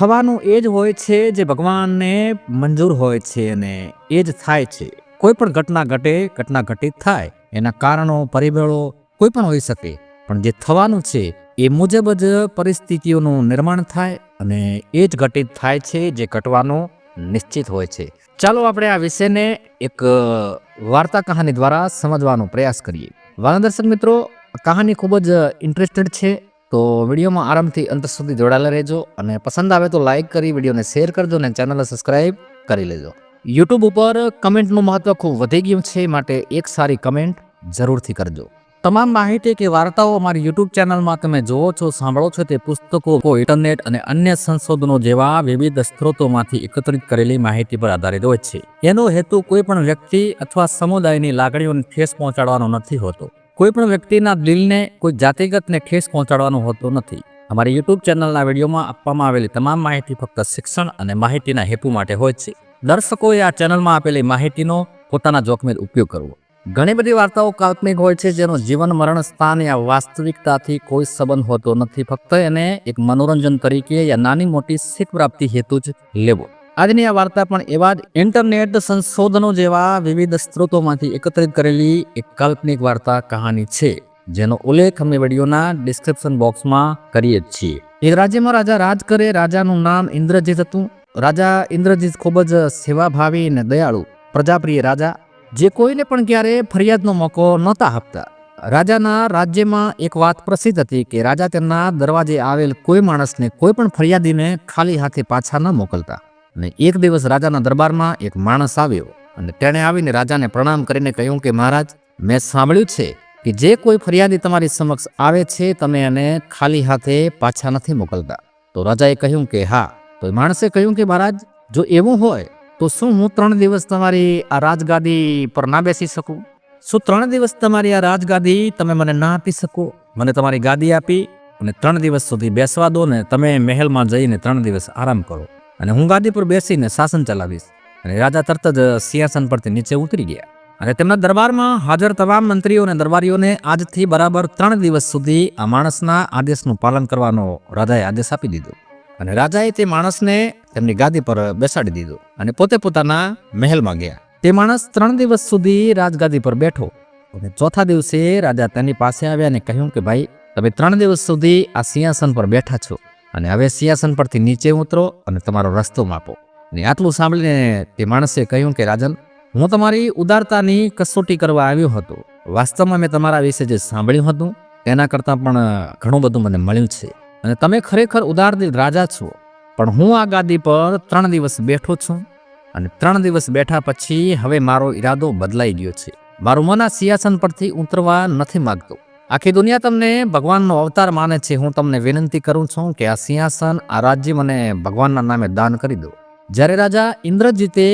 થવાનું એ જ હોય છે જે ભગવાનને મંજૂર હોય છે અને એ જ થાય છે. કોઈ પણ ઘટના ઘટિત થાય એના કારણો પરિબળો કોઈ પણ હોઈ શકે, પણ જે થવાનું છે એ મુજબ જ પરિસ્થિતિઓનું નિર્માણ થાય અને એ જ ઘટિત થાય છે જે ઘટવાનું નિશ્ચિત હોય છે. ચાલો આપણે આ વિષયને એક વાર્તા કહાની દ્વારા સમજવાનો પ્રયાસ કરીએ. વાલા દર્શક મિત્રો, કહાની ખૂબ જ ઇન્ટરેસ્ટેડ છે, તો વિડીયોમાં આરામથી અંત સુધી જોડાયેલા રહેજો અને પસંદ આવે તો લાઇક કરી વિડીયોને શેર કરજો અને ચેનલને સબસ્ક્રાઇબ કરી લેજો. યુટ્યુબ ઉપર કમેન્ટનું મહત્વ ખૂબ વધી ગયું છે, માટે એક સારી કમેન્ટ જરૂરથી કરજો. તમામ માહિતી કે વાર્તાઓ અમારી યુટ્યુબ ચેનલમાં તમે જોવો છો, સાંભળો છો તે પુસ્તકો, ઇન્ટરનેટ અને અન્ય સંશોધનો જેવા વિવિધ સ્ત્રોતોમાંથી એકત્રિત કરેલી માહિતી પર આધારિત હોય છે. એનો હેતુ કોઈ પણ વ્યક્તિ અથવા સમુદાયની લાગણીઓને ઠેસ પહોંચાડવાનો નથી હોતો. કોઈ પણ વ્યક્તિના દિલને, કોઈ જાતિગતને ઠેસ પહોંચાડવાનો હોતો નથી. અમારી યુટ્યુબ ચેનલના વિડીયોમાં આપવામાં આવેલી તમામ માહિતી ફક્ત શિક્ષણ અને માહિતીના હેતુ માટે હોય છે. દર્શકોએ આ ચેનલમાં આપેલી માહિતીનો પોતાના જોખમે ઉપયોગ કરવો. ઘણી બધી વાર્તાઓ કાલ્પનિક હોય છે, જેનો જીવન મરણ સ્થાન યા વાસ્તવિકતાથી કોઈ સંબંધ હોતો નથી. ફક્ત એને એક મનોરંજન તરીકે યા નાની મોટી શીખ પ્રાપ્તિ હેતુ જ લેવો. આજની આ વાર્તા પણ એવા જ ઇન્ટરનેટ સંશોધનો જેવા વિવિધ સ્ત્રોતોમાંથી એકત્રિત કરેલી એક કાલ્પનિક વાર્તા કહાની છે, જેનો ઉલ્લેખ અમે વિડીયોના ડિસ્ક્રિપ્શન બોક્સમાં કરીએ છીએ. એક રાજ્યમાં રાજા રાજ કરે. રાજાનું નામ ઇન્દ્રજીત હતું. રાજા ઇન્દ્રજીત ખૂબ જ સેવાભાવી અને દયાળુ પ્રજાપ્રિય રાજા, જે કોઈને પણ ક્યારે ફરિયાદનો મોકો નહોતા આપતા. રાજાના રાજ્યમાં એક વાત પ્રસિદ્ધ હતી કે રાજા તેમના દરવાજે આવેલ કોઈ માણસને, કોઈ પણ ફરિયાદીને ખાલી હાથે પાછા ન મોકલતા. અને એક દિવસ રાજાના દરબારમાં એક માણસ આવ્યો અને તેણે આવીને રાજાને પ્રણામ કરીને કહ્યું કે મહારાજ, મેં સાંભળ્યું છે કે જે કોઈ ફરિયાદી તમારી સમક્ષ આવે છે તમે એને ખાલી હાથે પાછા નથી મોકલતા. તો રાજાએ કહ્યું કે હા. તો માણસે કહ્યું કે મહારાજ, જો એવું હોય તો શું હું 3 દિવસ તમારી આ રાજગાદી પર ના બેસી શકું? શું 3 દિવસ તમારી આ રાજગાદી તમે મને ના આપી શકો? મને તમારી ગાદી આપી અને 3 દિવસ સુધી બેસવા દો ને તમે મહેલમાં જઈને 3 દિવસ આરામ કરો અને હું ગાદી પર બેસીને શાસન ચલાવીશ. અને રાજા તરત જ સિંહાસન પરથી નીચે ઉતરી ગયા અને તેમના દરબારમાં હાજર તમામ મંત્રીઓ અને દરબારીઓને આજથી બરાબર 3 દિવસ સુધી આ માણસના આદેશનું પાલન કરવાનો રાજાએ આદેશ આપી દીધો. અને રાજાએ તે માણસને તેમની ગાદી પર બેસાડી દીધો અને પોતે પોતાના મહેલમાં ગયા. તે માણસ 3 દિવસ સુધી રાજગાદી પર બેઠો અને ચોથા દિવસે રાજા તેની પાસે આવ્યા અને કહ્યું કે ભાઈ, તમે 3 દિવસ સુધી આ સિંહાસન પર બેઠા છો અને હવે સિંહાસન પરથી નીચે ઉતરો અને તમારો રસ્તો માપો. અને આટલું સાંભળીને તે માણસે કહ્યું કે રાજન, હું તમારી ઉદારતાની કસોટી કરવા આવ્યો હતો. વાસ્તવમાં મેં તમારા વિશે જે સાંભળ્યું હતું તેના કરતાં પણ ઘણું બધું મને મળ્યું છે અને તમે ખરેખર ઉદારદિલ રાજા છો. પણ હું આ ગાદી પર 3 દિવસ બેઠો છું અને 3 દિવસ બેઠા પછી હવે મારો ઈરાદો બદલાઈ ગયો છે. મારું મન આ સિંહાસન પરથી ઉતરવા નથી માગતું. આખી દુનિયા તમને ભગવાનનો અવતાર માને છે. હું તમને વિનંતી કરું છું કે આ સિંહાસન, આ રાજ્ય મને ભગવાનના નામે દાન કરી દો. જ્યારે રાજા ઇન્દ્રજીતે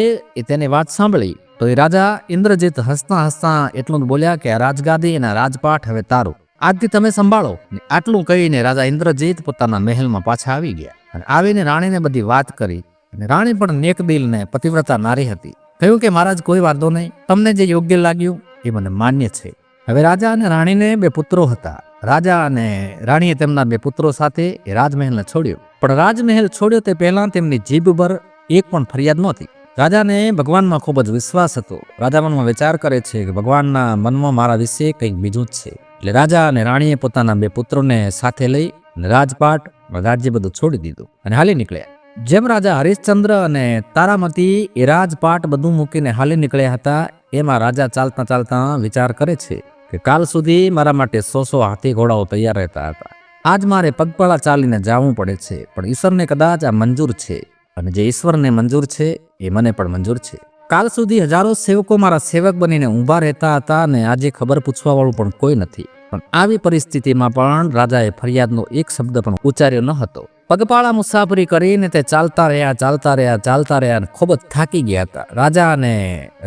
તેની વાત સાંભળી તો એ રાજા ઇન્દ્રજીત હસતા હસતા એટલું જ બોલ્યા કે આ રાજગાદી અને રાજપાઠ હવે તારું, આજથી તમે સંભાળો. આટલું કહીને રાજા ઇન્દ્રજીત પોતાના મહેલમાં પાછા આવી ગયા અને આવીને રાણીને બધી વાત કરી. અને રાણી પણ નેકદિલ ને પતિવ્રતા નારી હતી. કહ્યું કે મહારાજ, કોઈ વાંધો નહીં, તમને જે યોગ્ય લાગ્યું એ મને માન્ય છે. હવે રાજા અને રાણીને 2 પુત્રો હતા. રાજા અને રાણીએ તેમના 2 પુત્રો સાથે એ રાજમહેલને છોડ્યો. પણ રાજમહેલ છોડ્યો તે પહેલા તેમની જીભ પર એક પણ ફરિયાદ નહોતી. રાજાને ભગવાનમાં ખૂબ જ વિશ્વાસ હતો. રાજા મનમાં વિચાર કરે છે કે ભગવાનના મનમાં મારા વિશે કંઈક બીજું જ છે. એટલે રાજા અને રાણીએ પોતાના 2 પુત્રોને સાથે લઈ રાજપાટ, રાજ્ય બધું છોડી દીધું અને હાલી નીકળ્યા. જેમ રાજા હરિશ્ચંદ્ર અને તારામતી એ રાજપાટ બધું મૂકીને હાલી નીકળ્યા હતા, એમાં રાજા ચાલતા ચાલતા વિચાર કરે છે કે કાલ સુધી મારા માટે 100 હાથી ઘોડાઓ તૈયાર રહેતા હતા. આજ મારે પગપાળા ચાલીને જવું પડે છે. પણ ઈશ્વરને કદાચ આ મંજૂર છે અને જે ઈશ્વરને મંજૂર છે એ મને પણ મંજૂર છે. કાલ સુધી હજારો સેવકો મારા સેવક બનીને ઊભા રહેતા હતા અને આજે ખબર પૂછવા વાળું પણ કોઈ નથી. પણ આવી પરિસ્થિતિમાં પણ રાજાએ ફરિયાદનો એક શબ્દ પણ ઉચ્ચાર્યો ન હતો. પગપાળા મુસાફરી કરીને તે ચાલતા રહ્યા અને ખૂબ જ થાકી ગયા હતા. રાજા અને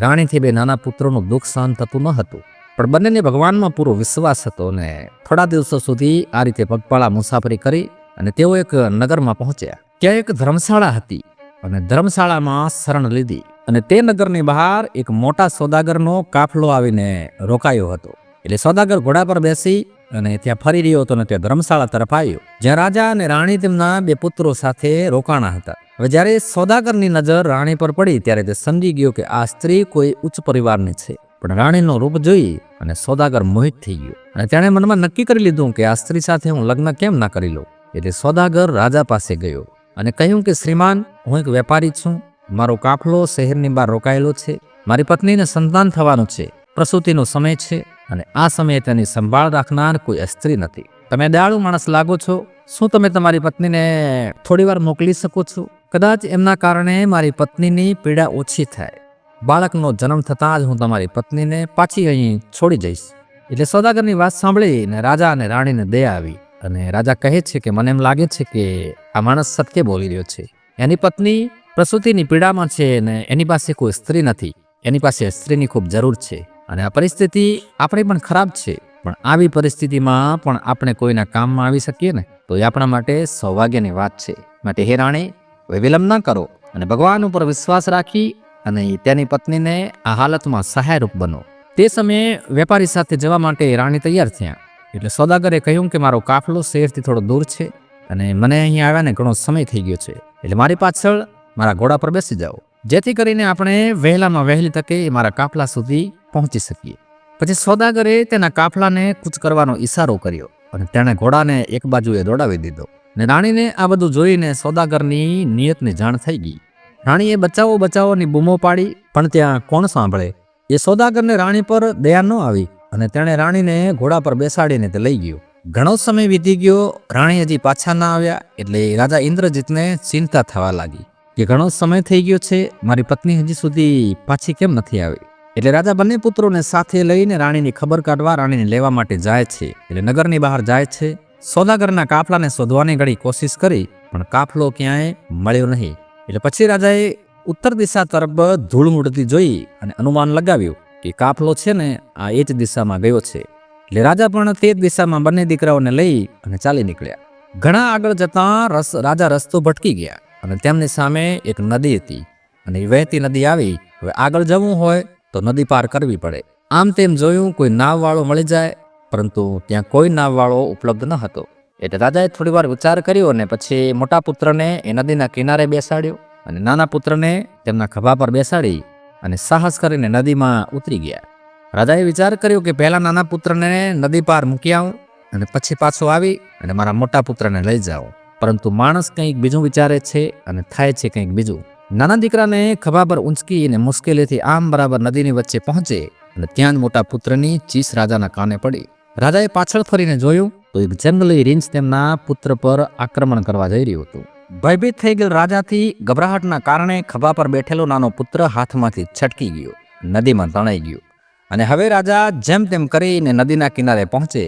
રાણીથી 2 નાના પુત્રોનું દુઃખ સહન થતું ન હતું, પણ બંનેને ભગવાનમાં પૂરો વિશ્વાસ હતો અને થોડા દિવસો સુધી આ રીતે પગપાળા મુસાફરી કરી અને તેઓ એક નગરમાં પહોંચ્યા. ત્યાં એક ધર્મશાળા હતી અને ધર્મશાળામાં શરણ લીધી અને તે નગરની બહાર એક મોટા સોદાગરનો કાફલો આવીને રોકાયો હતો. એટલે સોદાગર ઘોડા પર બેસી અને ત્યાં ફરી રહ્યો હતો અને ત્યાં ધર્મશાળા તરફ આવ્યો, જ્યાં રાજા અને રાણી તેમના બે પુત્રો સાથે રોકાણા હતા. હવે જ્યારે સોદાગરની નજર રાણી પર પડી ત્યારે તે સમજી ગયો કે આ સ્ત્રી કોઈ ઉચ્ચ પરિવારની છે. પણ રાણીનો રૂપ જોઈ અને સોદાગર મોહિત થઈ ગયો અને તેણે મનમાં નક્કી કરી લીધું કે આ સ્ત્રી સાથે હું લગ્ન કેમ ના કરી લઉં. એટલે સોદાગર રાજા પાસે ગયો અને કહ્યું કે શ્રીમાન, હું એક વેપારી છું, મારો કાફલો શહેરની બહાર રોકાયેલો છે, મારી પત્નીને સંતાન થવાનું છે, પ્રસૂતિનો સમય છે અને આ સમયે તેની સંભાળ રાખનાર કોઈ સ્ત્રી નથી. તમે દયાળુ માણસ લાગો છો, શું તમે તમારી પત્નીને થોડી વાર મોકલી શકો છો? કદાચ એમના કારણે મારી પત્નીની પીડા ઓછી થાય. બાળકનો જન્મ થતાં જ હું તમારી પત્નીને પાછી અહીં છોડી જઈશ. એટલે સોદાગરની વાત સાંભળીને રાજા અને રાણીને દયા આવી અને રાજા કહે છે કે મને એમ લાગે છે કે આ માણસ સત્ય બોલી રહ્યો છે. એની પત્ની પ્રસૂતિની પીડામાં છે અને એની પાસે કોઈ સ્ત્રી નથી. એની પાસે સ્ત્રીની ખૂબ જરૂર છે અને આ પરિસ્થિતિ આપણી પણ ખરાબ છે, પણ આવી પરિસ્થિતિમાં પણ આપણે કોઈના કામમાં આવી શકીએ ને, તો એ આપણા માટે સૌભાગ્યની વાત છે. માટે હે રાણી, હવે વિલંબ ન કરો અને ભગવાન ઉપર વિશ્વાસ રાખી અને તેની પત્નીને આ હાલતમાં સહાયરૂપ બનો. તે સમયે વેપારી સાથે જવા માટે રાણી તૈયાર થયા. એટલે સોદાગરે કહ્યું કે મારો કાફલો શહેરથી થોડો દૂર છે અને મને અહીં આવ્યાને ઘણો સમય થઈ ગયો છે, એટલે મારી પાછળ મારા ઘોડા પર બેસી જાઓ, જેથી કરીને આપણે વહેલામાં વહેલી તકે મારા કાફલા સુધી પહોંચી શકીએ. પછી સોદાગરે તેના કાફલાને કૂચ કરવાનો ઈશારો કર્યો અને તેણે ઘોડાને એક બાજુએ દોડાવી દીધો. અને રાણીને આ બધું જોઈને સોદાગરની નિયતની જાણ થઈ ગઈ. રાણીએ બચાવો બચાવોની બૂમો પાડી, પણ ત્યાં કોણ સાંભળે. એ સોદાગરને રાણી પર દયા ન આવી અને તેણે રાણીને ઘોડા પર બેસાડીને તે લઈ ગયો. ઘણો સમય વીતી ગયો, રાણી હજી પાછા ના આવ્યા. એટલે રાજા ઇન્દ્રજીતને ચિંતા થવા લાગી કે ઘણો સમય થઈ ગયો છે, મારી પત્ની હજી સુધી પાછી કેમ નથી આવી. એટલે રાજા બંને પુત્રોને સાથે લઈને રાણીની ખબર કાઢવા રાણીને લેવા માટે જાય છે. એટલે નગરની બહાર જાય છે. સોદાગરના કાફલાને શોધવાની ઘણી કોશિશ કરી, પણ કાફલો ક્યાંય મળ્યો નહીં. એટલે પછી રાજાએ ઉત્તર દિશા તરફ ધૂળ ઉડતી જોઈ અને અનુમાન લગાવ્યું કે કાફલો છે ને આ એ જ દિશામાં ગયો છે. એટલે રાજા પણ તે જ દિશામાં બંને દીકરાઓને લઈ અને ચાલી નીકળ્યા. ઘણા આગળ જતાં રાજા રસ્તો ભટકી ગયા અને તેમની સામે એક નદી હતી અને એ વહેતી નદી આવી. હવે આગળ જવું હોય તો નદી પાર કરવી પડે. આમ તેમ જોયું કોઈ નાવવાળો મળી જાય, પરંતુ ત્યાં કોઈ નાવવાળો ઉપલબ્ધ ન હતો. એટલે રાજાએ થોડી વાર વિચાર કર્યો અને પછી મોટા પુત્રને એ નદીના કિનારે બેસાડ્યો અને નાના પુત્રને તેમના ખભા પર બેસાડી અને સાહસ કરીને નદીમાં ઉતરી ગયા. રાજાએ વિચાર કર્યો કે પહેલા નાના પુત્રને નદી પાર મૂકી આવું અને પછી પાછો આવી અને મારા મોટા પુત્રને લઈ જાઉં. પરંતુ માણસ કંઈક બીજું વિચારે છે અને થાય છે કંઈક બીજું. નાના દીકરાને ખભા પર ઊંચકીને મુશ્કેલીથી આમ બરાબર નદીની વચ્ચે પહોંચે અને ત્યાં જ મોટા પુત્રની ચીસ રાજાના કાને પડી. રાજાએ પાછળ ફરીને જોયું તો એક જંગલી રીંછ તેમના પુત્ર પર આક્રમણ કરવા જઈ રહ્યું હતું. ભયભીત થઈ ગયેલ રાજાથી ગભરાહટના કારણે ખભા પર બેઠેલો નાનો પુત્ર હાથમાંથી છટકી ગયો, નદીમાં તણાઈ ગયો. અને હવે રાજા જેમ તેમ કરીને નદીના કિનારે પહોંચે,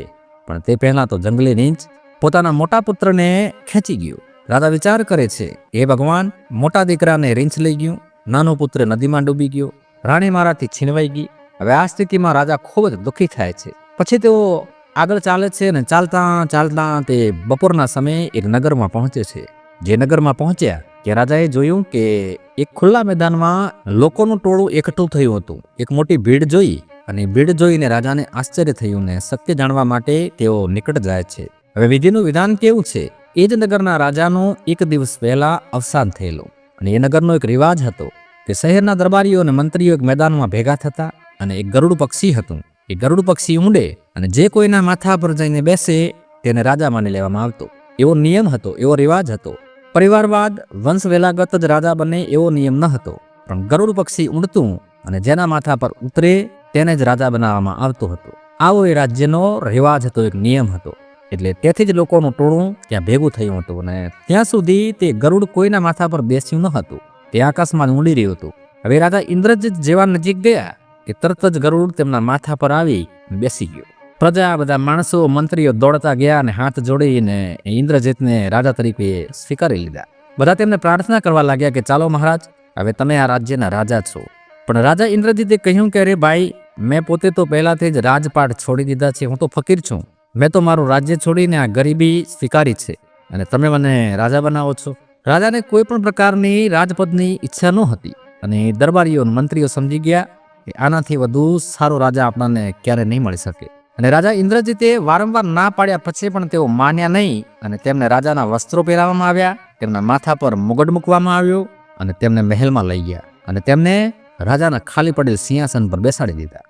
પણ તે પહેલા તો જંગલી રીંછ પોતાના મોટા પુત્રને ખેંચી ગયો. રાજા વિચાર કરે છે, હે ભગવાન, મોટા દીકરાને રીંછ લઈ ગયું, નાનો પુત્ર નદીમાં ડૂબી ગયો, રાણી મારાથી છીનવાઈ ગઈ. હવે આ સ્થિતિમાં રાજા ખૂબ જ દુઃખી થાય છે. પછી તેઓ આગળ ચાલે છે અને ચાલતા ચાલતા તે બપોરના સમયે એક નગરમાં પહોંચે છે. જે નગરમાં પહોંચ્યા કે રાજાએ જોયું કે એક ખુલ્લા મેદાનમાં લોકોનું ટોળું એકઠું થયું હતું. એક મોટી ભીડ જોઈ અને ભીડ જોઈને રાજાને આશ્ચર્ય થયું ને સત્ય જાણવા માટે તેઓ નિકટ જાય છે. હવે વિધિનું વિધાન કેવું છે, એ જ નગરના રાજાનું એક દિવસ પહેલા અવસાન થયેલું અને એ નગરનો એક રિવાજ હતો કે શહેરના દરબારીઓ અને મંત્રીઓ એક મેદાનમાં ભેગા થતા અને એક ગરુડ પક્ષી હતું. એ ગરુડ પક્ષી ઊંડે અને જે કોઈના માથા પર જઈને બેસે તેને રાજા માની લેવામાં આવતો. એવો નિયમ હતો, એવો રિવાજ હતો. પરિવારવાદ, વંશ વેલાગત જ રાજા બને એવો નિયમ ન હતો, પણ ગરુડ પક્ષી ઊંડતું અને જેના માથા પર ઉતરે તેને જ રાજા બનાવવામાં આવતો હતો. આવો એ રાજ્યનો રિવાજ હતો, એક નિયમ હતો. એટલે તેથી જ લોકોનું ટોળું ત્યાં ભેગું થયું હતું અને ત્યાં સુધી તે ગરુડ કોઈના માથા પર બેસ્યું ન હતું, તે આકાશમાં ઊંડી રહ્યું હતું. હવે રાજા ઇન્દ્રજીત જેવા નજીક ગયા કે તરત જ ગરુડ તેમના માથા પર આવી બેસી ગયો. પ્રજા, બધા માણસો, મંત્રીઓ દોડતા ગયા અને હાથ જોડીને ઇન્દ્રજીતને રાજા તરીકે સ્વીકારી લીધા. બધા તેમને પ્રાર્થના કરવા લાગ્યા કે ચાલો મહારાજ, હવે તમે આ રાજ્યના રાજા છો. પણ રાજા ઇન્દ્રજીતે કહ્યું કે અરે ભાઈ, મેં પોતે તો પહેલાથી જ રાજપાટ છોડી દીધા છે, હું તો ફકીર છું. મેં તો મારું રાજ્ય છોડીને આ ગરીબી સ્વીકારી છે અને તમે મને રાજા બનાવો છો. રાજાને કોઈ પણ પ્રકારની રાજપદની ઈચ્છા ન હતી અને દરબારીઓ મંત્રીઓ સમજી ગયા કે આનાથી વધુ સારો રાજા આપણને ક્યારે નહીં મળી શકે. અને રાજા ઇન્દ્રજીતે વારંવાર ના પાડ્યા પછી પણ તેઓ માન્યા નહીં અને તેમને રાજાના વસ્ત્રો પહેરાવવામાં આવ્યા, તેમના માથા પર મુગટ મૂકવામાં આવ્યો અને તેમને મહેલમાં લઈ ગયા અને તેમને રાજાના ખાલી પડેલ સિંહાસન પર બેસાડી દીધા.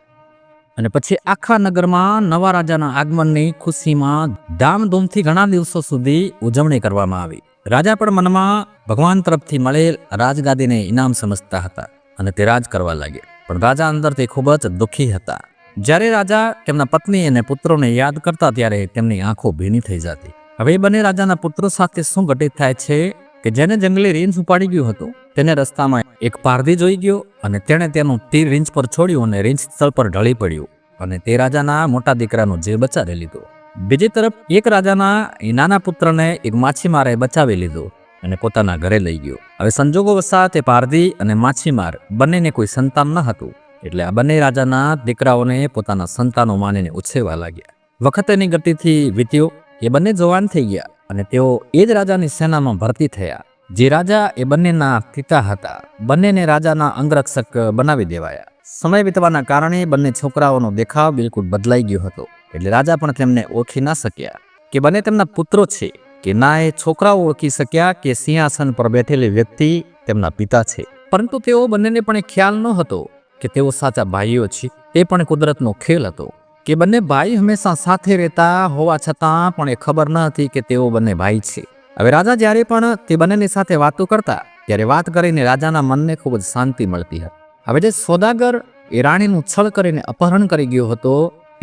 અને પછી આખા નગરમાં નવા રાજાના આગમનની ખુશીમાં ધામધૂમથી ઘણા દિવસો સુધી ઉજવણી કરવામાં આવી. રાજા પણ મનમાં ભગવાન તરફથી મળેલ રાજગાદીને ઇનામ સમજતા હતા અને તે રાજ કરવા લાગ્યા. પણ રાજા અંદરથી ખૂબ જ દુઃખી હતા. જ્યારે રાજા તેમના પત્ની અને પુત્રોને યાદ કરતા ત્યારે તેમની આંખો ભીની થઈ જતી. હવે બંને રાજાના પુત્રો સાથે શું ઘટિત થાય છે કે જેને જંગલી રીંછ ઉપાડી ગયું હતું તેને રસ્તામાં એક પારધી જોઈ ગયો અને તેણે તેનું તીર રીંછ પર છોડ્યું અને રીંછ સ્થળ પર ઢળી પડ્યું અને તે રાજાના મોટા દીકરાનો જીવ બચાવી લીધો. બીજી તરફ એક રાજાના નાના પુત્રને એક માછીમારે બચાવી લીધો અને પોતાના ઘરે લઈ ગયો. હવે સંજોગો વસાત એ પારધી અને માછીમાર બંનેને કોઈ સંતાન ન હતું, એટલે આ બંને રાજાના દીકરાઓને પોતાના સંતાનો માનીને ઉછેરવા લાગ્યા. વખતની ગતિથી વીત્યો. એ બંને જવાન થઈ ગયા અને તેઓ એ જ રાજાની સેનામાં ભરતી થયા. જે રાજા એ બંનેના પિતા હતા. બંનેને રાજાના અંગરક્ષક બનાવી દેવાયા. સમય વીતવાના કારણે બંને છોકરાઓનો દેખાવ બિલકુલ બદલાઈ ગયો હતો, એટલે રાજા પણ તેમને ઓળખી ના શક્યા કે બંને તેમના પુત્રો છે કે ના એ છોકરાઓ ઓળખી શક્યા કે સિંહાસન પર બેઠેલી વ્યક્તિ તેમના પિતા છે. પરંતુ તેઓ બંનેને પણ ખ્યાલ ન હતો કે તેઓ સાચા ભાઈઓ છે. તે પણ કુદરતનો ખેલ હતો કે બંને ભાઈ હંમેશા સાથે રહેતા હોવા છતાં પણ એ ખબર ન હતી કે તેઓ બંને ભાઈ છે. હવે રાજા જ્યારે પણ તે બંનેની સાથે વાતો કરતા ત્યારે વાત કરીને રાજાના મનને ખૂબ જ શાંતિ મળતી હતી. હવે જે સોદાગર એ રાણીનું છળ કરીને અપહરણ કરી ગયો હતો,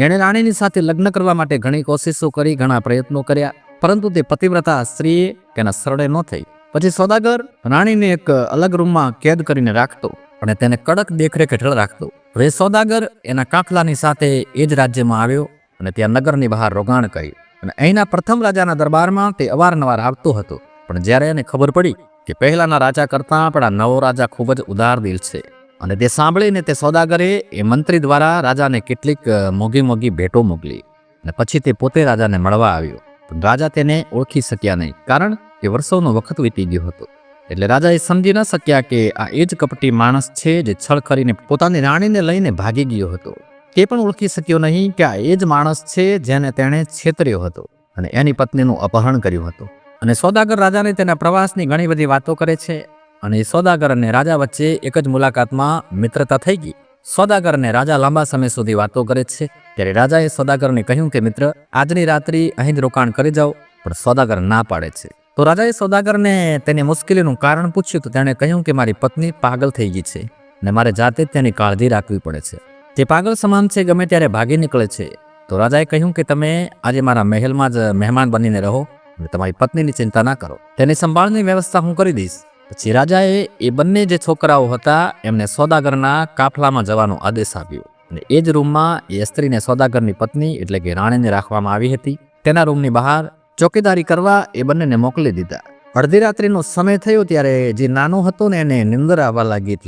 એણે રાણીની સાથે લગ્ન કરવા માટે ઘણી કોશિશો કરી, ઘણા પ્રયત્નો કર્યા, પરંતુ તે પતિવ્રતા સ્ત્રીએ તેના શરણે ન થઈ. પછી સોદાગર રાણીને એક અલગ રૂમમાં કેદ કરીને રાખતો અને તેને કડક દેખરેખ હેઠળ રાખતો. હવે સોદાગર એના કાફલાની સાથે એ જ રાજ્યમાં આવ્યો અને ત્યાં નગરની બહાર રોકાણ કરી અને અહીંના પ્રથમ રાજાના દરબારમાં તે અવારનવાર આવતો હતો. પણ જ્યારે એને ખબર પડી કે પહેલાના રાજા કરતાં પણ આ નવો રાજા ખૂબ જ ઉદાર દિલ છે અને તે સાંભળીને તે સોદાગરે એ મંત્રી દ્વારા રાજાને કેટલીક મોંઘી મોંઘી ભેટો મોકલી અને પછી તે પોતે રાજાને મળવા આવ્યો. પણ રાજા તેને ઓળખી શક્યા નહીં, કારણ કે વર્ષોનો વખત વીતી ગયો હતો. એટલે રાજા એ સમજી ન શક્યા કે આ એ જ કપટી માણસ છે જે છળ કરીને પોતાની રાણીને લઈને ભાગી ગયો હતો. તે પણ ઓળખી શક્યો નહીં કે આ એ જ માણસ છે જેને તેણે છેતર્યો હતો અને એની પત્નીનું અપહરણ કર્યું હતું. અને સોદાગર રાજાને તેના પ્રવાસની ઘણી બધી વાતો કરે છે અને એ સોદાગર અને રાજા વચ્ચે એક જ મુલાકાતમાં મિત્રતા થઈ ગઈ. સોદાગર અને રાજા લાંબા સમય સુધી વાતો કરે છે. ત્યારે રાજાએ સોદાગરને કહ્યું કે મિત્ર, આજની રાત્રિ અહીં જ રોકાણ કરી જાઓ. પણ સોદાગર ના પાડે છે. તો રાજાએ સોદાગરને તેની મુશ્કેલીનું કારણ પૂછ્યું તો તેણે કહ્યું કે મારી પત્ની પાગલ થઈ ગઈ છે અને મારે જાતે જ તેની કાળજી રાખવી પડે છે. તે પાગલ સમાન છે, ગમે ત્યારે ભાગી નીકળે છે. તો રાજાએ કહ્યું કે તમે આજે મારા મહેલમાં જ મહેમાન બનીને રહો અને તમારી પત્નીની ચિંતા ના કરો, તેની સંભાળની વ્યવસ્થા હું કરી દઈશ. પછી રાજાએ એ બંને જે છોકરાઓ હતા એમને સોદાગરના કાફલામાં જવાનો આદેશ આપ્યો અને એ જ રૂમમાં એ સ્ત્રીને સોદાગરની પત્ની એટલે કે રાણીને રાખવામાં આવી હતી. તેના રૂમની બહાર ચોકીદારી કરવા એ બંનેને મોકલી દીધા. અડધી રાત્રિનો સમય થયો ત્યારે જે નાનો હતો ને એને નિંદર આવવા લાગી.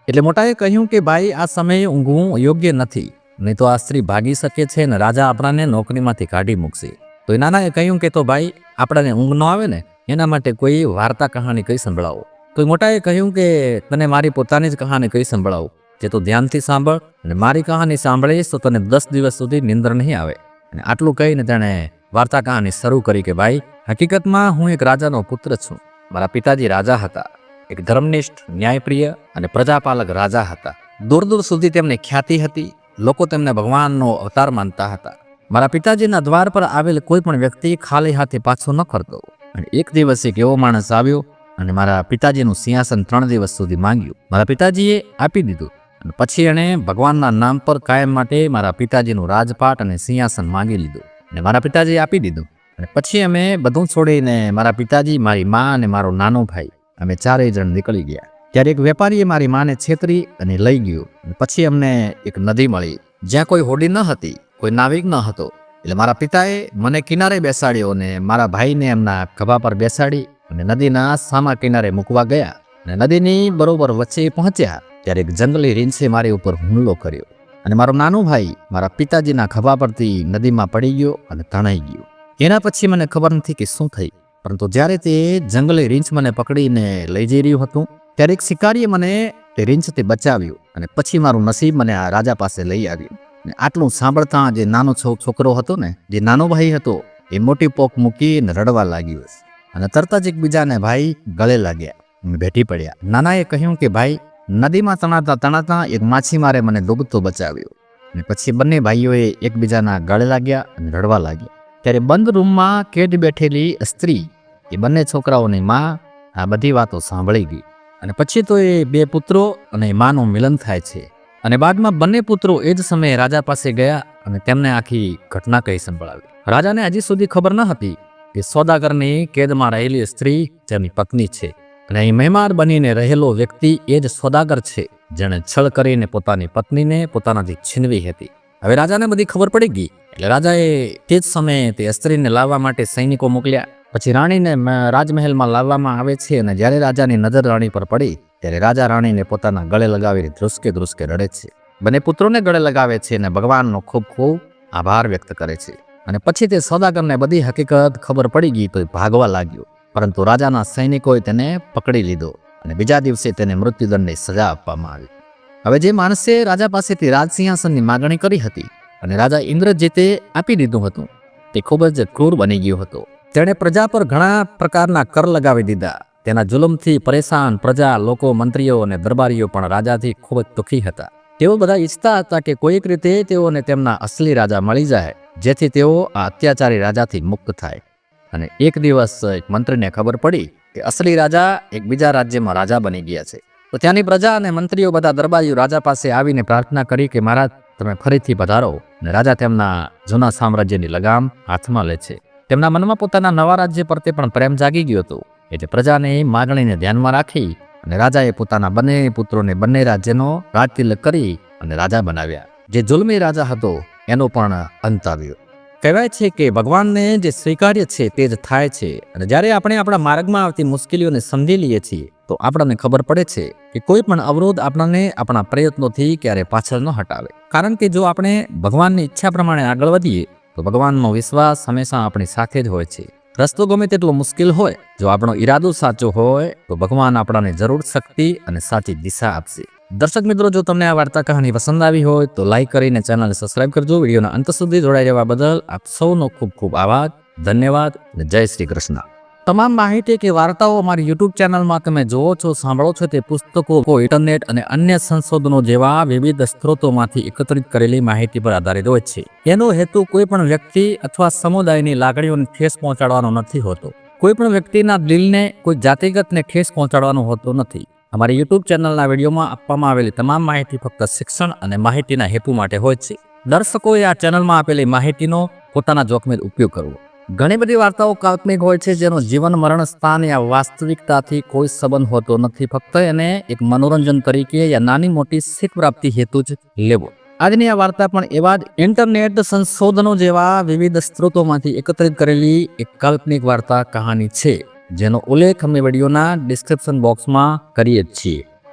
એટલે મોટાએ કહ્યું કે ભાઈ, આ સમયે ઊંઘવું યોગ્ય નથી, નહીં તો આ સ્ત્રી ભાગી શકે છે અને રાજા આપણાને નોકરીમાંથી કાઢી મૂકશે. તો એ નાનાએ કહ્યું કે તો ભાઈ, આપણાને ઊંઘ ન આવે ને એના માટે કોઈ વાર્તા કહાની કઈ સંભળાવો. તો મોટાએ કહ્યું કે તને મારી પોતાની જ કહાની કઈ સંભળાવું, જે તું ધ્યાનથી સાંભળ અને મારી કહાની સાંભળીશ તો તને 10 દિવસ સુધી નિંદર નહીં આવે. અને આટલું કહીને તેણે વાર્તા કહાની શરૂ કરી કે ભાઈ, હકીકતમાં હું એક રાજાનો પુત્ર છું. મારા પિતાજી રાજા હતા, એક ધર્મનિષ્ઠ, ન્યાયપ્રિય અને પ્રજાપાલક રાજા હતા. દૂર દૂર સુધી તેમની ખ્યાતિ હતી. લોકો તેમને ભગવાનનો અવતાર માનતા હતા. મારા પિતાજીના દ્વાર પર આવેલ કોઈ પણ વ્યક્તિ ખાલી હાથે પાછો ન ફરતો. અને એક દિવસ એક એવો માણસ આવ્યો અને મારા પિતાજીનું સિંહાસન 3 દિવસ સુધી માંગ્યું. મારા પિતાજીએ આપી દીધું અને પછી એણે ભગવાનના નામ પર કાયમ માટે મારા પિતાજીનું રાજપાટ અને સિંહાસન માંગી લીધું અને મારા પિતાજીએ આપી દીધું. અને પછી અમે બધું છોડીને મારા પિતાજી, મારી મા અને મારો નાનો ભાઈ અમે 4 જણ નીકળી ગયા. ત્યારે એક વેપારીએ મારી માને છેતરી અને લઈ ગયો. અને પછી અમને એક નદી મળી જ્યાં કોઈ હોડી ન હતી, કોઈ નાવિક ન હતો. એટલે મારા પિતાએ મને કિનારે બેસાડ્યો અને મારા ભાઈને એમના ખભા પર બેસાડી અને નદીના સામા કિનારે મૂકવા ગયા. અને નદીની બરોબર વચ્ચે પહોંચ્યા ત્યારે એક જંગલી રીંછે મારી ઉપર હુમલો કર્યો અને મારો નાનો ભાઈ મારા પિતાજીના ખભા પરથી નદીમાં પડી ગયો અને તણાઈ ગયો. એના પછી મને ખબર નથી કે શું થઈ, પરંતુ જ્યારે તે જંગલી રીંછ મને પકડીને લઈ જઈ રહ્યું હતું ત્યારે એક શિકારીએ મને તે રીંછથી બચાવ્યું અને પછી મારું નસીબ મને આ રાજા પાસે લઈ આવ્યું. ને આટલું સાંભળતા જે નાનો છોકરો હતો ને, જે નાનો ભાઈ હતો, એ મોટી પોક મૂકીને રડવા લાગ્યો અને તરત જ એકબીજાને ભાઈ ગળે લાગ્યા, ભેટી પડ્યા. નાનાએ કહ્યું કે ભાઈ, નદીમાં તણાતા તણાતા એક માછીમારે મને ડૂબતો બચાવ્યો. અને પછી બંને ભાઈઓએ એકબીજાના ગળે લાગ્યા અને રડવા લાગ્યા. ત્યારે બંધ રૂમમાં કેદ બેઠેલી સ્ત્રી, એ બંને છોકરાઓની માં, આ બધી વાતો સાંભળી ગઈ. અને પછી તો એ બે પુત્રો અને માનું મિલન થાય છે. અને બાદમાં બંને પુત્રો એ જ સમયે રાજા પાસે ગયા અને તેમને આખી ઘટના કહી સંભળાવી. રાજાને હજી સુધી ખબર ન હતી કે સોદાગરની કેદમાં રહેલી સ્ત્રી તેની પત્ની છે અને અહીં મહેમાન બનીને રહેલો વ્યક્તિ એ જ સોદાગર છે, જેણે છળ કરીને પોતાની પત્નીને પોતાનાથી છીનવી હતી. હવે રાજાને બધી ખબર પડી ગઈ એટલે રાજાએ તે જ સમયે તે સ્ત્રીને લાવવા માટે સૈનિકો મોકલ્યા. પછી રાણીને રાજમહેલમાં લાવવામાં આવે છે અને જ્યારે રાજાની નજર રાણી પર પડી ત્યારે રાજા રાણીને પોતાના ગળે લગાવીને ધ્રુસકે ધ્રુસકે રડે છે. બંને પુત્રોને ગળે લગાવે છે અને ભગવાનનો ખૂબ ખૂબ આભાર વ્યક્ત કરે છે. અને પછી તે સોદાગરને બધી હકીકત ખબર પડી ગઈ તો ભાગવા લાગ્યો, પરંતુ રાજાના સૈનિકોએ તેને પકડી લીધો અને બીજા દિવસે તેને મૃત્યુદંડની સજા આપવામાં આવી. હવે જે માણસે રાજા પાસેથી રાજસિંહાસનની માગણી કરી હતી અને રાજા ઇન્દ્રજીતે આપી દીધું હતું, તે ખૂબ જ ક્રૂર બની ગયો હતો. તેણે પ્રજા પર ઘણા પ્રકારના કર લગાવી દીધા. તેના જુલમથી પરેશાન પ્રજા, લોકો, મંત્રીઓ અને દરબારીઓ પણ રાજાથી ખૂબ જ દુઃખી હતા. તેઓ બધા ઈચ્છતા હતા કે કોઈક રીતે તેઓને તેમના અસલી રાજા મળી જાય, જેથી તેઓ આ અત્યાચારી રાજાથી મુક્ત થાય. અને એક દિવસ એક મંત્રીને ખબર પડી કે અસલી રાજા એક બીજા રાજ્યમાં રાજા બની ગયા છે. તો ત્યાંની પ્રજા અને મંત્રીઓ, બધા દરબારીઓ રાજા પાસે આવીને પ્રાર્થના કરી કે મહારાજ, તમે ફરીથી પધારો. અને રાજા તેમના જૂના સામ્રાજ્યની લગામ હાથમાં લે છે. તેમના મનમાં પોતાના નવા રાજ્ય પ્રત્યે પણ પ્રેમ જાગી ગયો હતો. એટલે પ્રજાની માગણીને ધ્યાનમાં રાખી અને રાજાએ પોતાના બંને પુત્રોને બંને રાજ્યનો રાજતિલક કરી અને રાજા બનાવ્યા. જે જુલમી રાજા હતો એનો પણ અંત આવ્યો. કહેવાય છે કે ભગવાનને જે સ્વીકાર્ય છે તે જ થાય છે. અને જ્યારે આપણે આપણા માર્ગમાં આવતી મુશ્કેલીઓને સમજી લઈએ છીએ તો આપણને ખબર પડે છે કે કોઈ પણ અવરોધ આપણને આપણા પ્રયત્નોથી ક્યારે પાછળ ન હટાવે. કારણ કે જો આપણે ભગવાનની ઈચ્છા પ્રમાણે આગળ વધીએ તો ભગવાનનો વિશ્વાસ હંમેશા આપણી સાથે જ હોય છે. રસ્તો ગમે તેટલો મુશ્કેલ હોય, જો આપણો ઈરાદો સાચો હોય તો ભગવાન આપણાને જરૂર શક્તિ અને સાચી દિશા આપશે. દર્શક મિત્રો, જો તમને આ વાર્તા કહાની પસંદ આવી હોય તો લાઈક કરીને ચેનલને સબસ્ક્રાઇબ કરજો. વિડીયોના અંત સુધી જોડાઈ રહેવા બદલ આપ સૌનો ખૂબ ખૂબ આભાર, ધન્યવાદ અને જય શ્રી કૃષ્ણ. તમામ માહિતી કે વાર્તાઓ અમારી YouTube ચેનલમાં તમે જોવો છો, સાંભળો છો તે પુસ્તકો, ઇન્ટરનેટ અને અન્ય સંશોધનો જેવા વિવિધ સ્ત્રોતોમાંથી એકત્રિત કરેલી માહિતી પર આધારિત હોય છે. એનો હેતુ કોઈ પણ વ્યક્તિ અથવા સમુદાયની લાગણીઓને ઠેસ પહોંચાડવાનો નથી હોતો. કોઈ પણ વ્યક્તિના દિલને, કોઈ જાતિગતને ઠેસ પહોંચાડવાનો હોતો નથી. અમારી YouTube ચેનલના વિડીયોમાં આપવામાં આવેલી તમામ માહિતી ફક્ત શિક્ષણ અને માહિતીના હેતુ માટે હોય છે. દર્શકોએ આ ચેનલમાં આપેલી માહિતીનો પોતાના જોખમે ઉપયોગ કરવો. ઘણી બધી વાર્તાઓ કાલ્પનિક હોય છે, જેનો જીવન મરણ સ્થાન યા વાસ્તવિકતાથી કોઈ સંબંધ હોતો નથી. ફક્ત એને એક મનોરંજન તરીકે યા નાની મોટી શીખ પ્રાપ્તિ હેતુ જ લેવો. આજની આ વાર્તા પણ એવા જ ઇન્ટરનેટ સંશોધનો જેવા વિવિધ સ્ત્રોતોમાંથી એકત્રિત કરેલી એક કાલ્પનિક વાર્તા કહાની છે, જેનો ઉલ્લેખ અમે વિડીયોના ડિસ્ક્રિપ્શન બોક્સમાં કરીએ છીએ.